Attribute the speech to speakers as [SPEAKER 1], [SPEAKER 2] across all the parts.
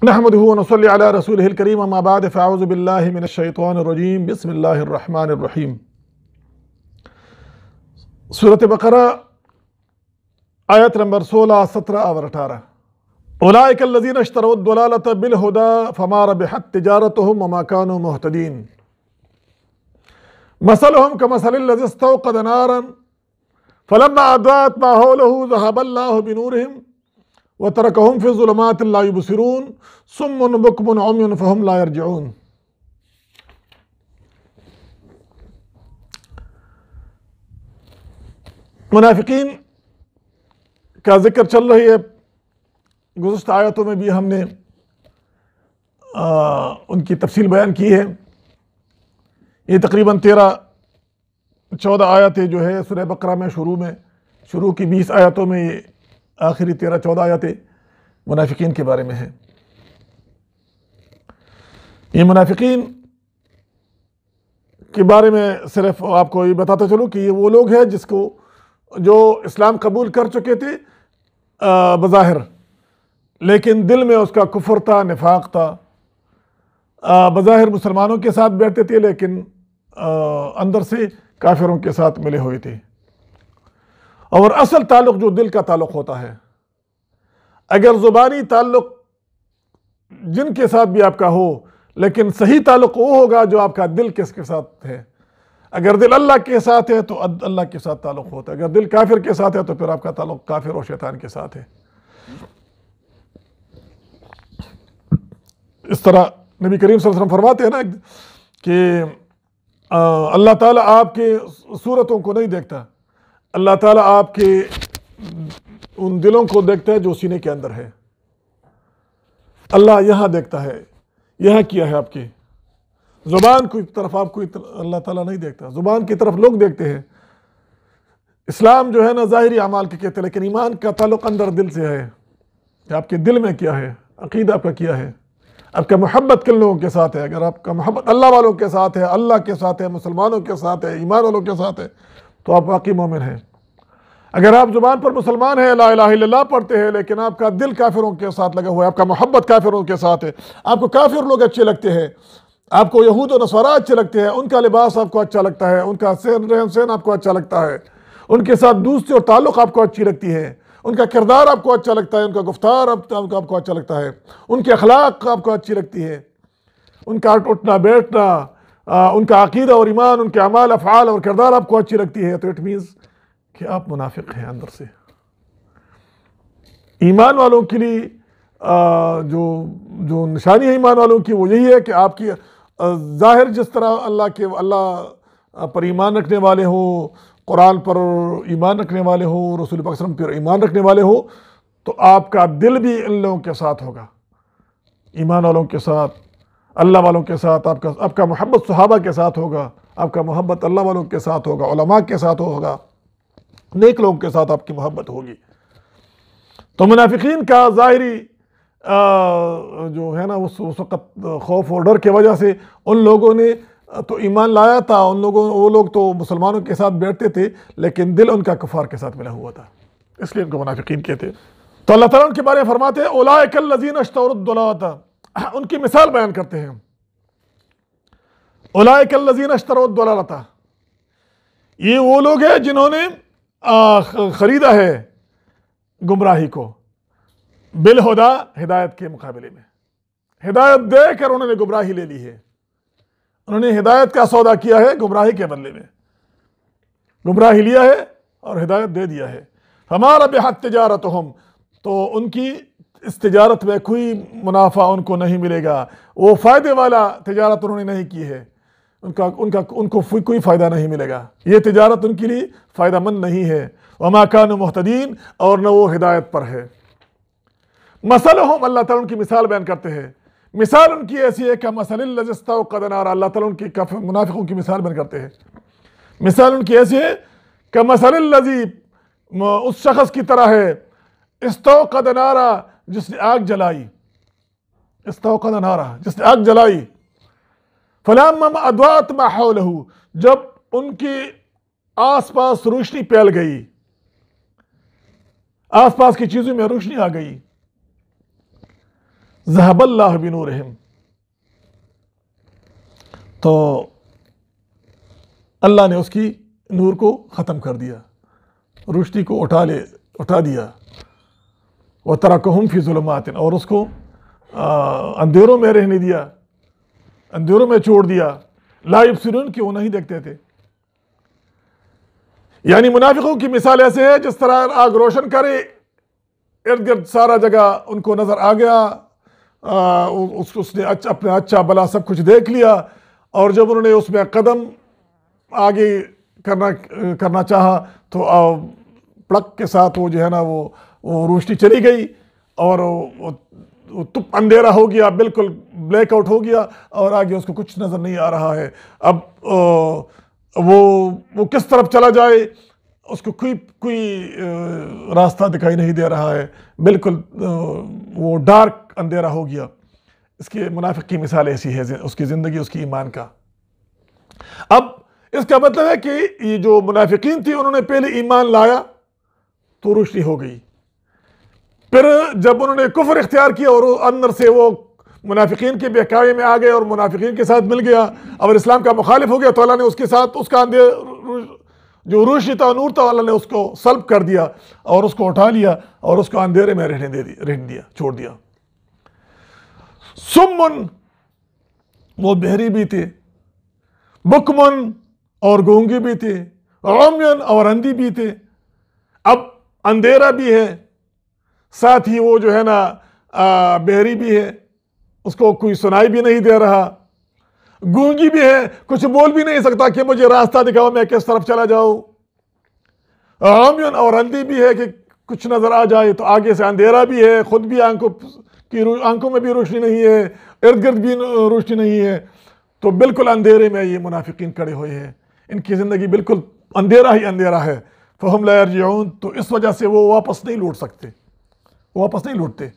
[SPEAKER 1] نحمده ونصلي على رسوله الكريم اما بعد فاعوذ بالله من الشیطان الرجیم بسم اللہ الرحمن الرحیم۔ سورۃ بقرہ آیت نمبر 16، 17 اور 18۔ اولئک الذین اشتروا الضلالۃ بالہدی فما ربحت تجارتهم وما كانوا مہتدین۔ مثلهم كمثل الذی استوقد نارا فلما اضاءت ما حوله ذهب الله بنورهم وتركهم في الظلمات لا يبصرون صم بكم عمي فهم لا يرجعون۔ منافقین کا ذکر چل رہی ہے۔ گزشتہ آیتوں میں بھی ہم نے ان کی تفصیل بیان کی ہے۔ یہ تقریباً 13-14 آیتیں جو ہے سورہ بقرہ میں شروع کی 20 آیتوں میں یہ آخری 13-14 آیتیں منافقین کے بارے میں ہیں۔ یہ منافقین کے بارے میں صرف آپ کو یہ بتاتا چلوں کہ یہ وہ لوگ ہیں جو اسلام قبول کر چکے تھے بظاہر، لیکن دل میں اس کا کفر تھا، نفاق تھا۔ بظاہر مسلمانوں کے ساتھ بیٹھتے تھے لیکن اندر سے کافروں کے ساتھ ملے ہوئے تھے۔ اور اصل تعلق جو دل کا تعلق ہوتا ہے، اگر زبانی تعلق جن کے ساتھ بھی آپ کا ہو، لیکن صحیح تعلق وہ ہوگا جو آپ کا دل کس کے ساتھ ہے۔ اگر دل اللہ کے ساتھ ہے تو اللہ کے ساتھ تعلق ہوتا ہے، اگر دل کافر کے ساتھ ہے تو پھر آپ کا تعلق کافر اور شیطان کے ساتھ ہے۔ اس طرح نبی کریم صلی اللہ علیہ وسلم فرماتے ہیں نا کہ اللہ تعالیٰ آپ کے صورتوں کو نہیں دیکھتا، اللہ تعالیٰ آپ کے ان دلوں کو دیکھتا ہے جو سینے کے اندر ہے۔ اللہ یہاں دیکھتا ہے، یہاں کیا ہے آپ کی زبان کی طرف آپ کو اللہ تعالیٰ نہیں دیکھتا، زبان کی طرف لوگ دیکھتے ہیں۔ اسلام جو ہے نا ظاہری اعمال کے کہتے ہیں، لیکن ایمان کا تعلق اندر دل سے ہے کہ آپ کے دل میں کیا ہے، عقیدہ آپ کا کیا ہے، آپ کا محبت کن لوگوں کے ساتھ ہے۔ اگر آپ کا محبت اللہ والوں کے ساتھ ہے، اللہ کے ساتھ ہے، مسلمانوں کے ساتھ ہے، ایمان والوں کے ساتھ ہے، تو آپ واقعی مومن ہیں۔ اگر آپ زبان پر مسلمان ہیں، لا الہ الا اللہ پڑھتے ہیں، لیکن آپ کا دل کافروں کے ساتھ لگا ہوا ہے، آپ کا محبت کافروں کے ساتھ ہے، آپ کو کافر لوگ اچھے لگتے ہیں، آپ کو یہود و نصارہ اچھے لگتے ہیں، ان کا لباس آپ کو اچھا لگتا ہے، ان کا رہن سہن آپ کو اچھا لگتا ہے، ان کے ساتھ دوستی اور تعلق آپ کو اچھی لگتی ہے، ان کا کردار آپ کو اچھا لگتا ہے، ان کا گفتار آپ کو اچھا لگتا ہے، ان کے اخلاق آپ کو اچھی لگتی ہے، ان کا اٹھنا بیٹھنا، ان کا عقیدہ اور ایمان، ان کے اعمال افعال اور کردار آپ کو اچھی لگتی ہے، تو اٹ مینز کہ آپ منافق ہیں اندر سے۔ ایمان والوں کے لیے جو نشانی ہے ایمان والوں کی وہ یہی ہے کہ آپ کی ظاہر جس طرح اللہ پر ایمان رکھنے والے ہوں، قرآن پر ایمان رکھنے والے ہوں، رسول پاک صلی اللہ علیہ وسلم پر ایمان رکھنے والے ہوں، تو آپ کا دل بھی ان لوگوں کے ساتھ ہوگا، ایمان والوں کے ساتھ، اللہ والوں کے ساتھ۔ آپ کا محبت صحابہ کے ساتھ ہوگا، آپ کا محبت اللہ والوں کے ساتھ ہوگا، علماء کے ساتھ ہوگا، نیک لوگوں کے ساتھ آپ کی محبت ہوگی۔ تو منافقین کا ظاہری جو ہے نا اس وقت خوف اور ڈر کی وجہ سے ان لوگوں نے تو ایمان لایا تھا، وہ لوگ تو مسلمانوں کے ساتھ بیٹھتے تھے، لیکن دل ان کا کفار کے ساتھ ملا ہوا تھا، اس لیے ان کو منافقین کہتے۔ تو اللہ تعالیٰ ان کے بارے میں فرماتے ہیں اولئک الذین اشتروا الضلالۃ، ان کی مثال بیان کرتے ہیں۔ اولئک الذین اشتروا الضلالۃ، یہ وہ لوگ ہیں جنہوں نے خریدا ہے گمراہی کو، بالہدا، ہدایت کے مقابلے میں، ہدایت دے کر انہوں نے گمراہی لے لی ہے، انہوں نے ہدایت کا سودا کیا ہے گمراہی کے بدلے میں، گمراہی لیا ہے اور ہدایت دے دیا ہے۔ فما ربحت تجارتهم، تو ان کی اس تجارت میں کوئی منافع ان کو نہیں ملے گا، وہ فائدے والا تجارت انہوں نے نہیں کی ہے، ان کو کوئی فائدہ نہیں ملے گا، یہ تجارت ان کے لیے فائدہ مند نہیں ہے۔ وما كانوا مہتدین، اور نہ وہ ہدایت پر ہے۔ مثلہم، اللہ تعالیٰ ان کی مثال بیان کرتے ہیں، مثال ان کی ایسی ہے کہ مثل الذی استوقد نارا، اللہ تعالیٰ ان کی منافقوں کی مثال بیان کرتے ہیں، مثال ان کی ایسی ہے کہ مثل الذی، اس شخص کی طرح ہے، استوقد نارا، جس نے آگ جلائی، استوقد نارا، جس نے آگ جلائی، فلما اضاءت ما حولہ، جب ان کی آس پاس روشنی پھیل گئی، آس پاس کی چیزوں میں روشنی آ گئی، ذہب اللہ بنورہم، تو اللہ نے اس کی نور کو ختم کر دیا، روشنی کو اٹھا دیا، وترکہم فی ظلمات، اور اس کو اندھیروں میں رہنے دیا، اندھیروں میں چھوڑ دیا، لا یبصرون، کہ وہ نہیں دیکھتے تھے۔ یعنی منافقوں کی مثال ایسے ہے جس طرح آگ روشن کرے، ارد گرد سارا جگہ ان کو نظر آ گیا، اس نے اپنا اچھا بلا سب کچھ دیکھ لیا، اور جب انہوں نے اس میں قدم آگے کرنا چاہا تو پڑک کے ساتھ وہ جو ہے نا وہ روشنی چلی گئی، اور وہ تپ اندھیرا ہو گیا، بالکل بلیک آؤٹ ہو گیا، اور آگے اس کو کچھ نظر نہیں آ رہا ہے۔ اب وہ کس طرف چلا جائے، اس کو کوئی راستہ دکھائی نہیں دے رہا ہے، بالکل وہ ڈارک اندھیرا ہو گیا۔ اس کے منافق کی مثال ایسی ہے، اس کی زندگی، اس کی ایمان کا۔ اب اس کا مطلب ہے کہ یہ جو منافقین تھی انہوں نے پہلے ایمان لایا تو روشنی ہو گئی، پھر جب انہوں نے کفر اختیار کیا اور اندر سے وہ منافقین کے بہکاوے میں آ گئے اور منافقین کے ساتھ مل گیا اور اسلام کا مخالف ہو گیا، تو اللہ نے اس کے ساتھ اس کا جو روشنی تھا، نور تھا، اللہ نے اس کو سلب کر دیا اور اس کو اٹھا لیا اور اس کو اندھیرے میں رہنے دیا، چھوڑ دیا۔ سمن، وہ بہری بھی تھے، بکمن، اور گونگے بھی تھے، عمین، اور اندھی بھی تھے۔ اب اندھیرا بھی ہے، ساتھ ہی وہ جو ہے نا بہری بھی ہے، اس کو کوئی سنائی بھی نہیں دے رہا، گونگی بھی ہے، کچھ بول بھی نہیں سکتا کہ مجھے راستہ دکھاؤ میں کس طرف چلا جاؤں، عمین، اور اندھی بھی ہے کہ کچھ نظر آ جائے تو آگے سے اندھیرا بھی ہے، خود بھی آنکھوں میں بھی روشنی نہیں ہے، ارد گرد بھی روشنی نہیں ہے، تو بالکل اندھیرے میں یہ منافقین کھڑے ہوئے ہیں، ان کی زندگی بالکل اندھیرا ہی اندھیرا ہے۔ فہم لا یرجعون، تو اس وجہ سے وہ واپس نہیں لوٹ سکتے، واپس نہیں لوٹتے،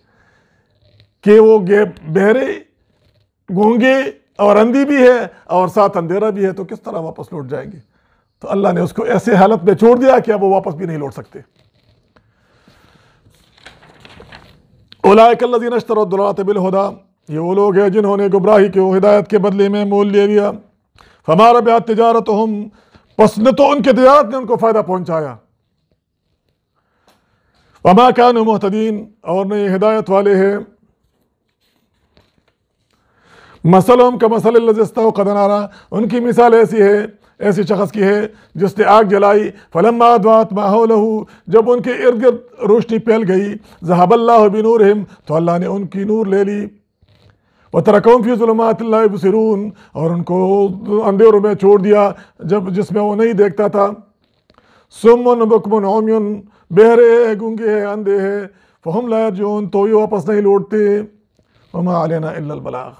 [SPEAKER 1] کہ وہ بہرے، گونگے اور اندھی بھی ہے اور ساتھ اندھیرا بھی ہے، تو کس طرح واپس لوٹ جائیں گے؟ تو اللہ نے اس کو ایسے حالت میں چھوڑ دیا کہ اب وہ واپس بھی نہیں لوٹ سکتے۔ اولئک الذین اشتروا الضلالۃ بالہدی، یہ وہ لوگ ہیں جنہوں نے گمراہی کو ہدایت کے بدلے میں مول لے لیا۔ فما ربحت تجارتہم، پس نہ تو ان کی تجارت نے ان کو فائدہ پہنچایا، وما كانوا مہتدین، اور نہ یہ ہدایت والے ہیں۔ مثلہم کمثل الذی استوقد نارا، ان کی مثال ایسی شخص کی ہے جس نے آگ جلائی، فلما اضاءت ما حولہ، جب ان کے ارد گرد روشنی پھیل گئی، ذہب اللہ بنورہم، تو اللہ نے ان کی نور لے لی، وترکہم فی ظلمات لا یبصرون، اور ان کو اندھیروں میں چھوڑ دیا جس میں وہ نہیں دیکھتا تھا۔ صم بکم عمی، بہرے ہے، گونگے ہے، اندھے ہے، فہم لا یرجعون، تو یہ واپس نہیں لوٹتے۔ وما علینا الا البلاغ۔